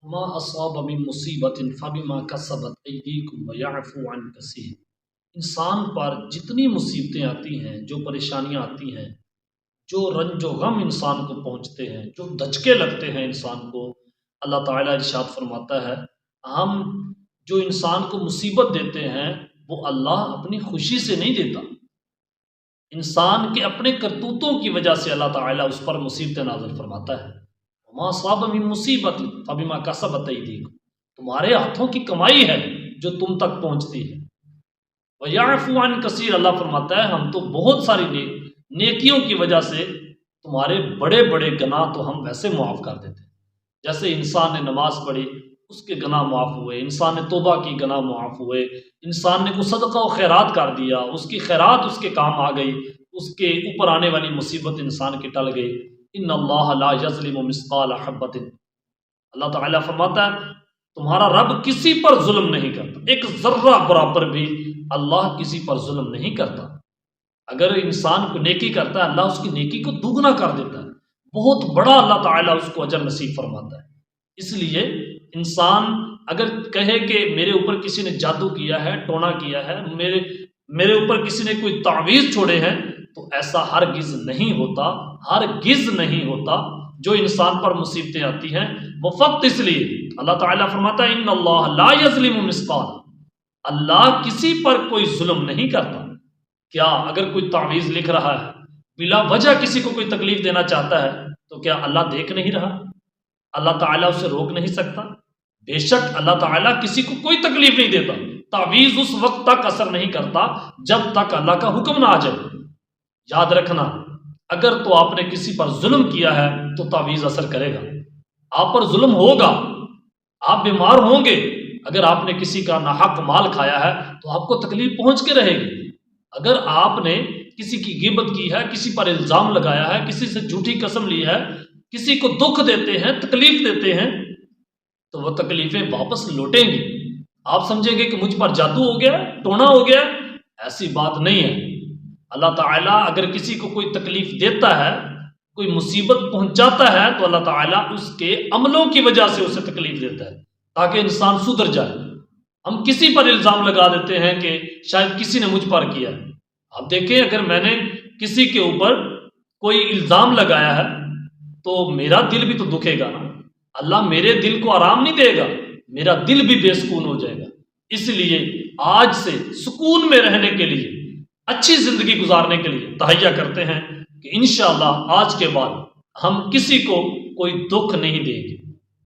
ما اصاب من مصیبت فبما کسبت ایدیکم ویعفو عن کثیر۔ انسان پر جتنی مصیبتیں آتی ہیں، جو پریشانیاں آتی ہیں، جو رنج و غم انسان کو پہنچتے ہیں، جو دھچکے لگتے ہیں انسان کو، اللہ تعالیٰ ارشاد فرماتا ہے ہم جو انسان کو مصیبت دیتے ہیں وہ اللہ اپنی خوشی سے نہیں دیتا، انسان کے اپنے کرتوتوں کی وجہ سے اللہ تعالیٰ اس پر مصیبتیں نازل فرماتا ہے۔ وما اصاب من مصیبت فبما کسبت ایدیکم، تمہارے ہاتھوں کی کمائی ہے جو تم تک پہنچتی ہے۔ وَيَعْفُو عَنْ کثیر، اللہ فرماتا ہے ہم تو بہت ساری نیکیوں کی وجہ سے تمہارے بڑے بڑے گناہ تو ہم ویسے معاف کر دیتے ہیں۔ جیسے انسان نے نماز پڑھی اس کے گناہ معاف ہوئے، انسان نے توبہ کی گناہ معاف ہوئے، انسان نے کوئی صدقہ و خیرات کر دیا اس کی خیرات اس کے کام آ گئی، اس کے اوپر آنے والی مصیبت انسان کی ٹل گئی۔ ان اللہ لا یظلم مثقال حبۃ، اللہ تعالیٰ فرماتا ہے تمہارا رب کسی پر ظلم نہیں کرتا، ایک ذرہ برابر بھی اللہ کسی پر ظلم نہیں کرتا۔ اگر انسان کو نیکی کرتا ہے اللہ اس کی نیکی کو دوگنا کر دیتا ہے، بہت بڑا اللہ تعالیٰ اس کو اجر نصیب فرماتا ہے۔ اس لیے انسان اگر کہے کہ میرے اوپر کسی نے جادو کیا ہے، ٹونا کیا ہے، میرے اوپر کسی نے کوئی تعویذ چھوڑے ہیں، تو ایسا ہرگز نہیں ہوتا، ہرگز نہیں ہوتا۔ جو انسان پر مصیبتیں آتی ہیں وہ فقط اس لیے، اللہ تعالیٰ فرماتا ہے ان اللہ لا یظلم مثقال، اللہ کسی پر کوئی ظلم نہیں کرتا۔ کیا اگر کوئی تعویذ لکھ رہا ہے بلا وجہ کسی کو کوئی تکلیف دینا چاہتا ہے تو کیا اللہ دیکھ نہیں رہا؟ اللہ تعالیٰ اسے روک نہیں سکتا؟ بے شک اللہ تعالیٰ کسی کو کوئی تکلیف نہیں دیتا۔ تعویذ اس وقت تک اثر نہیں کرتا جب تک اللہ کا حکم نہ آ جائے۔ یاد رکھنا اگر تو آپ نے کسی پر ظلم کیا ہے تو تعویذ اثر کرے گا، آپ پر ظلم ہوگا، آپ بیمار ہوں گے، اگر آپ نے کسی کا ناحق مال کھایا ہے تو آپ کو تکلیف پہنچ کے رہے گی۔ اگر آپ نے کسی کی غیبت کی ہے، کسی پر الزام لگایا ہے، کسی سے جھوٹی قسم لی ہے، کسی کو دکھ دیتے ہیں، تکلیف دیتے ہیں، تو وہ تکلیفیں واپس لوٹیں گی۔ آپ سمجھیں گے کہ مجھ پر جادو ہو گیا، ٹونا ہو گیا، ایسی بات نہیں ہے۔ اللہ تعالیٰ اگر کسی کو کوئی تکلیف دیتا ہے، کوئی مصیبت پہنچاتا ہے تو اللہ تعالیٰ اس کے عملوں کی وجہ سے اسے تکلیف دیتا ہے تاکہ انسان سدھر جائے۔ ہم کسی پر الزام لگا دیتے ہیں کہ شاید کسی نے مجھ پر کیا۔ آپ دیکھیں اگر میں نے کسی کے اوپر کوئی الزام لگایا ہے تو میرا دل بھی تو دکھے گا نا، اللہ میرے دل کو آرام نہیں دے گا، میرا دل بھی بے سکون ہو جائے گا۔ اس لیے آج سے سکون میں رہنے کے لیے، اچھی زندگی گزارنے کے لیے تہیہ کرتے ہیں کہ انشاءاللہ آج کے بعد ہم کسی کو کوئی دکھ نہیں دیں گے۔